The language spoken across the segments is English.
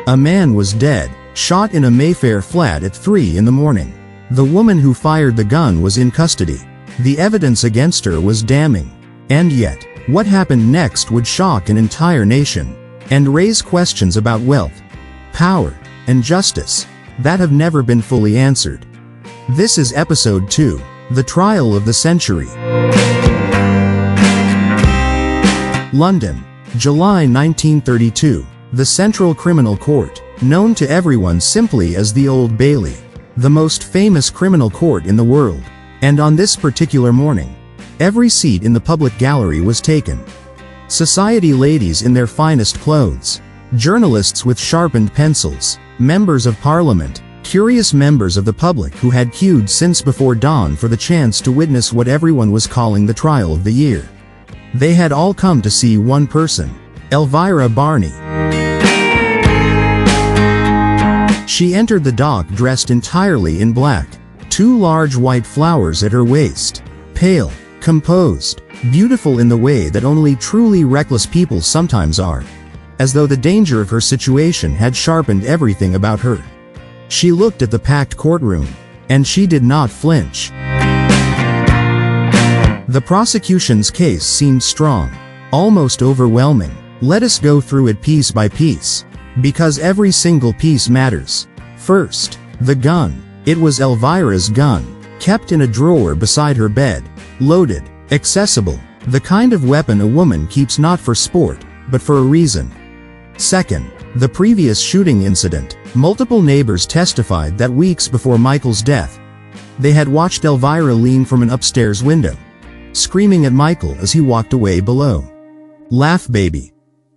A man was dead, shot in a Mayfair flat at 3 in the morning. The woman who fired the gun was in custody. The evidence against her was damning. And yet, what happened next would shock an entire nation, and raise questions about wealth, power, and justice that have never been fully answered. This is Episode 2, The Trial of the Century. London, July 1932. The Central Criminal Court, known to everyone simply as the Old Bailey, the most famous criminal court in the world. And on this particular morning, every seat in the public gallery was taken. Society ladies in their finest clothes, journalists with sharpened pencils, members of parliament, curious members of the public who had queued since before dawn for the chance to witness what everyone was calling the trial of the year. They had all come to see one person, Elvira Barney. She entered the dock dressed entirely in black, 2 large white flowers at her waist, pale, composed, beautiful in the way that only truly reckless people sometimes are, as though the danger of her situation had sharpened everything about her. She looked at the packed courtroom, and she did not flinch. The prosecution's case seemed strong, almost overwhelming. Let us go through it piece by piece, because every single piece matters. First, the gun. It was Elvira's gun, kept in a drawer beside her bed, loaded, accessible, the kind of weapon a woman keeps not for sport, but for a reason. Second, the previous shooting incident. Multiple neighbors testified that weeks before Michael's death, they had watched Elvira lean from an upstairs window, screaming at Michael as he walked away below. "Laugh, baby.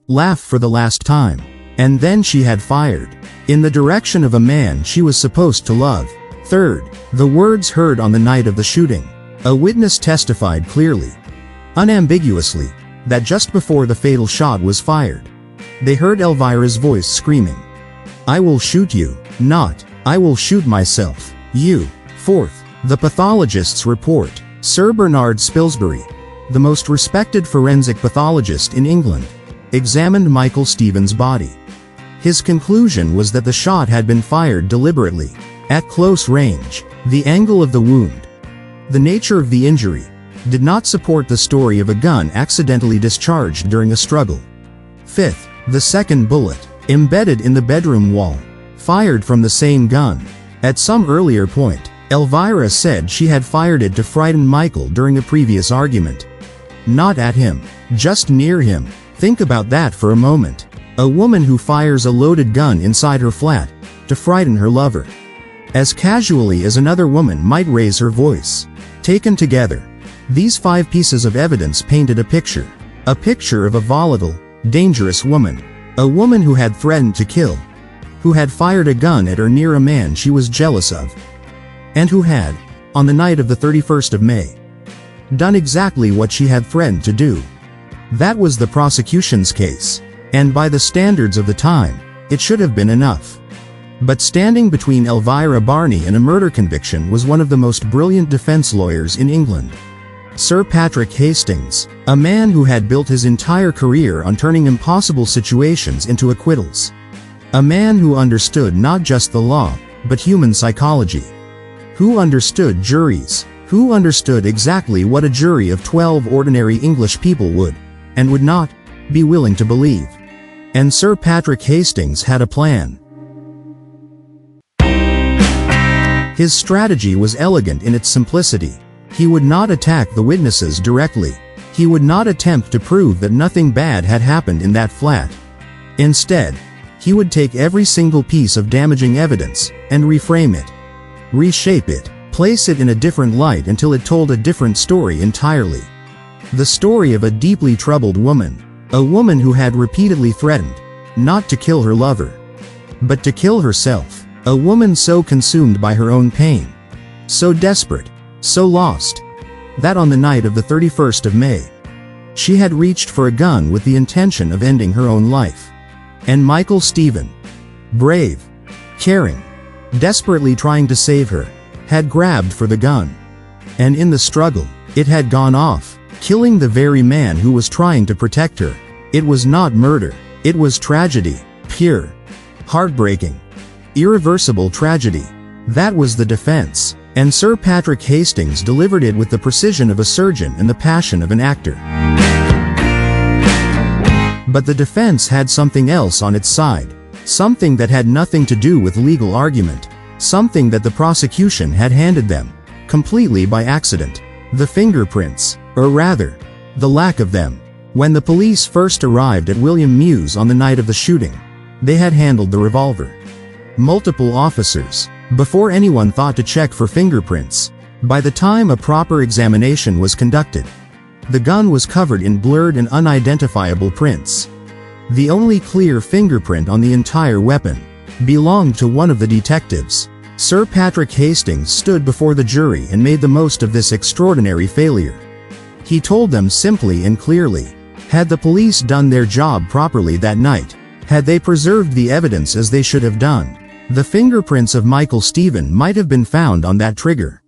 Laugh for the last time." And then she had fired, in the direction of a man she was supposed to love. Third, the words heard on the night of the shooting. A witness testified clearly, unambiguously, that just before the fatal shot was fired, they heard Elvira's voice screaming, "I will shoot you, not, I will shoot myself, you." Fourth, the pathologist's report. Sir Bernard Spilsbury, the most respected forensic pathologist in England, examined Michael Stevens' body. His conclusion was that the shot had been fired deliberately, at close range. The angle of the wound, the nature of the injury, did not support the story of a gun accidentally discharged during a struggle. Fifth, the second bullet, embedded in the bedroom wall, fired from the same gun. At some earlier point, Elvira said she had fired it to frighten Michael during a previous argument. Not at him, just near him. Think about that for a moment. A woman who fires a loaded gun inside her flat, to frighten her lover, as casually as another woman might raise her voice. Taken together, these 5 pieces of evidence painted a picture of a volatile, dangerous woman. A woman who had threatened to kill, who had fired a gun at or near a man she was jealous of, and who had, on the night of the 31st of May, done exactly what she had threatened to do. That was the prosecution's case, and by the standards of the time, it should have been enough. But standing between Elvira Barney and a murder conviction was one of the most brilliant defense lawyers in England. Sir Patrick Hastings, a man who had built his entire career on turning impossible situations into acquittals. A man who understood not just the law, but human psychology. Who understood juries, who understood exactly what a jury of 12 ordinary English people would, and would not, be willing to believe. And Sir Patrick Hastings had a plan. His strategy was elegant in its simplicity. He would not attack the witnesses directly. He would not attempt to prove that nothing bad had happened in that flat. Instead, he would take every single piece of damaging evidence, and reframe it, reshape it, place it in a different light until it told a different story entirely. The story of a deeply troubled woman. A woman who had repeatedly threatened, not to kill her lover, but to kill herself. A woman so consumed by her own pain, so desperate, so lost, that on the night of the 31st of May, she had reached for a gun with the intention of ending her own life. And Michael Stevens, brave, caring, desperately trying to save her, had grabbed for the gun. And in the struggle, it had gone off, killing the very man who was trying to protect her. It was not murder, it was tragedy, pure. Heartbreaking. Irreversible tragedy. That was the defense, and Sir Patrick Hastings delivered it with the precision of a surgeon and the passion of an actor. But the defense had something else on its side, something that had nothing to do with legal argument, something that the prosecution had handed them, completely by accident: the fingerprints, or rather, the lack of them. When the police first arrived at William Mews on the night of the shooting, they had handled the revolver. Multiple officers, before anyone thought to check for fingerprints. By the time a proper examination was conducted, the gun was covered in blurred and unidentifiable prints. The only clear fingerprint on the entire weapon belonged to one of the detectives. Sir Patrick Hastings stood before the jury and made the most of this extraordinary failure. He told them simply and clearly, had the police done their job properly that night, had they preserved the evidence as they should have done, the fingerprints of Michael Stephen might have been found on that trigger.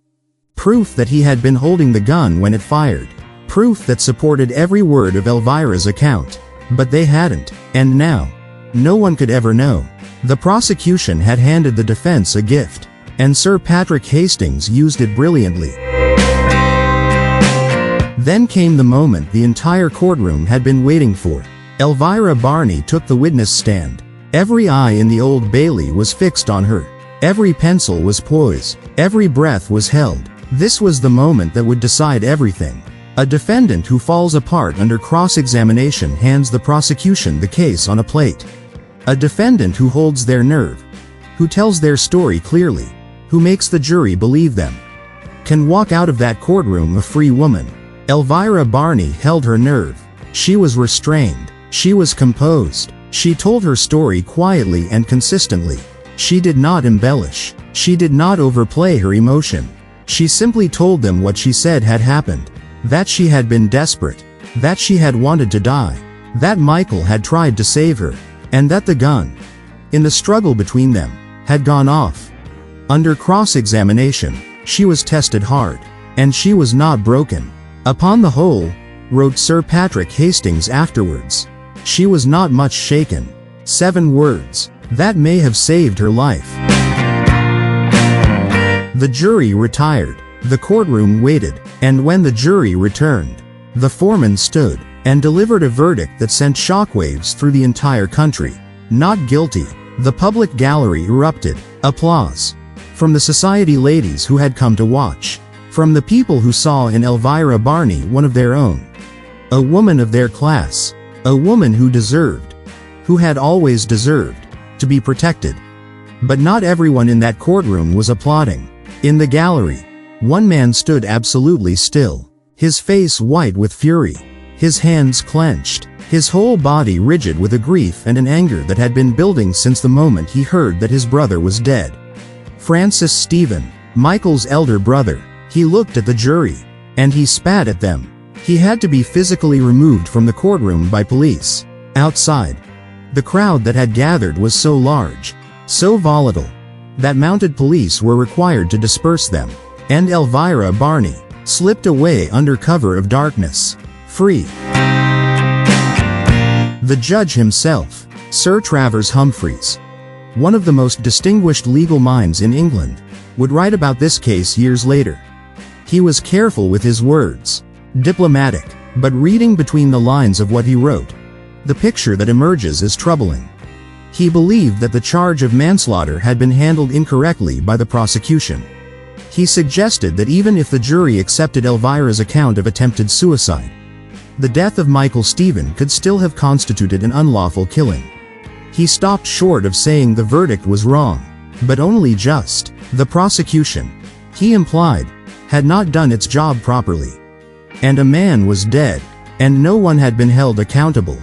Proof that he had been holding the gun when it fired. Proof that supported every word of Elvira's account. But they hadn't, and now, no one could ever know. The prosecution had handed the defense a gift, and Sir Patrick Hastings used it brilliantly. Then came the moment the entire courtroom had been waiting for. Elvira Barney took the witness stand. Every eye in the Old Bailey was fixed on her. Every pencil was poised. Every breath was held. This was the moment that would decide everything. A defendant who falls apart under cross-examination hands the prosecution the case on a plate. A defendant who holds their nerve, who tells their story clearly, who makes the jury believe them, can walk out of that courtroom a free woman. Elvira Barney held her nerve. She was restrained. She was composed. She told her story quietly and consistently. She did not embellish. She did not overplay her emotion. She simply told them what she said had happened. That she had been desperate. That she had wanted to die. That Michael had tried to save her. And that the gun, in the struggle between them, had gone off. Under cross-examination, she was tested hard. And she was not broken. Upon the whole, wrote Sir Patrick Hastings afterwards, she was not much shaken. 7 words. That may have saved her life. The jury retired. The courtroom waited. And when the jury returned, the foreman stood and delivered a verdict that sent shockwaves through the entire country. Not guilty. The public gallery erupted. Applause. From the society ladies who had come to watch. From the people who saw in Elvira Barney one of their own. A woman of their class. A woman who deserved, who had always deserved, to be protected. But not everyone in that courtroom was applauding. In the gallery, one man stood absolutely still, his face white with fury, his hands clenched, his whole body rigid with a grief and an anger that had been building since the moment he heard that his brother was dead. Francis Stephen, Michael's elder brother. He looked at the jury, and he spat at them. He had to be physically removed from the courtroom by police. Outside, the crowd that had gathered was so large, so volatile, that mounted police were required to disperse them. And Elvira Barney slipped away under cover of darkness, free. The judge himself, Sir Travers Humphreys, one of the most distinguished legal minds in England, would write about this case years later. He was careful with his words, diplomatic, but reading between the lines of what he wrote, the picture that emerges is troubling. He believed that the charge of manslaughter had been handled incorrectly by the prosecution. He suggested that even if the jury accepted Elvira's account of attempted suicide, the death of Michael Stephen could still have constituted an unlawful killing. He stopped short of saying the verdict was wrong, but only just. The prosecution, he implied, had not done its job properly. And a man was dead, and no one had been held accountable.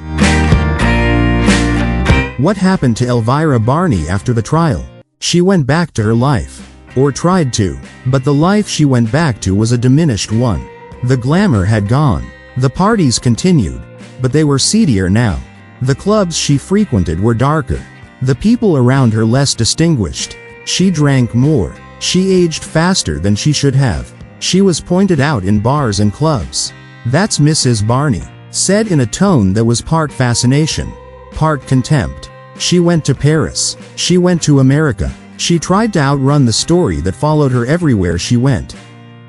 What happened to Elvira Barney after the trial? She went back to her life. Or tried to. But the life she went back to was a diminished one. The glamour had gone. The parties continued, but they were seedier now. The clubs she frequented were darker. The people around her less distinguished. She drank more. She aged faster than she should have. She was pointed out in bars and clubs. "That's Mrs. Barney," said in a tone that was part fascination, part contempt. She went to Paris. She went to America. She tried to outrun the story that followed her everywhere she went.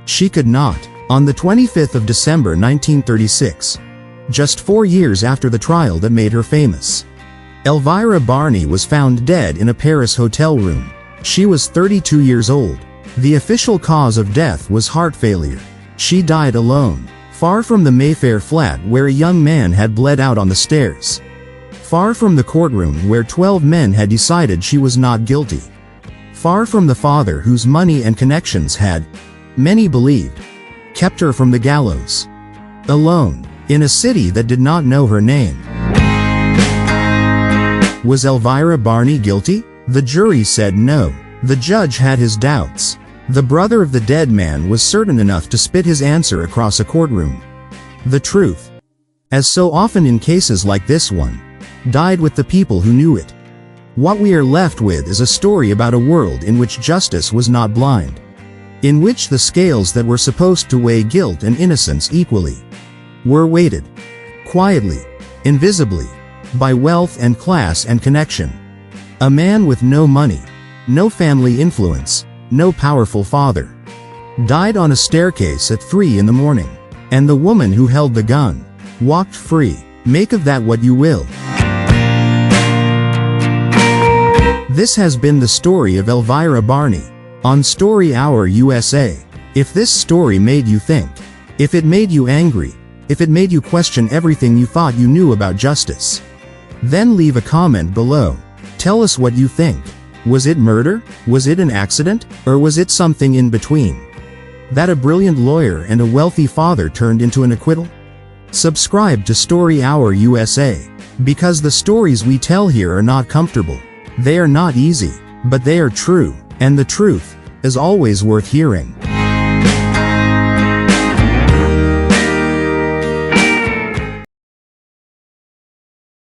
She could not. On the 25th of December 1936, just 4 years after the trial that made her famous, Elvira Barney was found dead in a Paris hotel room. She was 32 years old. The official cause of death was heart failure. She died alone, far from the Mayfair flat where a young man had bled out on the stairs. Far from the courtroom where 12 men had decided she was not guilty. Far from the father whose money and connections had, many believed, kept her from the gallows. Alone, in a city that did not know her name. Was Elvira Barney guilty? The jury said no. The judge had his doubts. The brother of the dead man was certain enough to spit his answer across a courtroom. The truth, as so often in cases like this one, died with the people who knew it. What we are left with is a story about a world in which justice was not blind. In which the scales that were supposed to weigh guilt and innocence equally were weighted, quietly, invisibly, by wealth and class and connection. A man with no money, no family influence, no powerful father, died on a staircase at 3 in the morning, and the woman who held the gun walked free. Make of that what you will. This has been the story of Elvira Barney on Story Hour USA. If this story made you think, if it made you angry, if it made you question everything you thought you knew about justice, then leave a comment below. Tell us what you think. Was it murder? Was it an accident? Or was it something in between? That a brilliant lawyer and a wealthy father turned into an acquittal? Subscribe to Story Hour USA, because the stories we tell here are not comfortable. They are not easy, but they are true. And the truth is always worth hearing.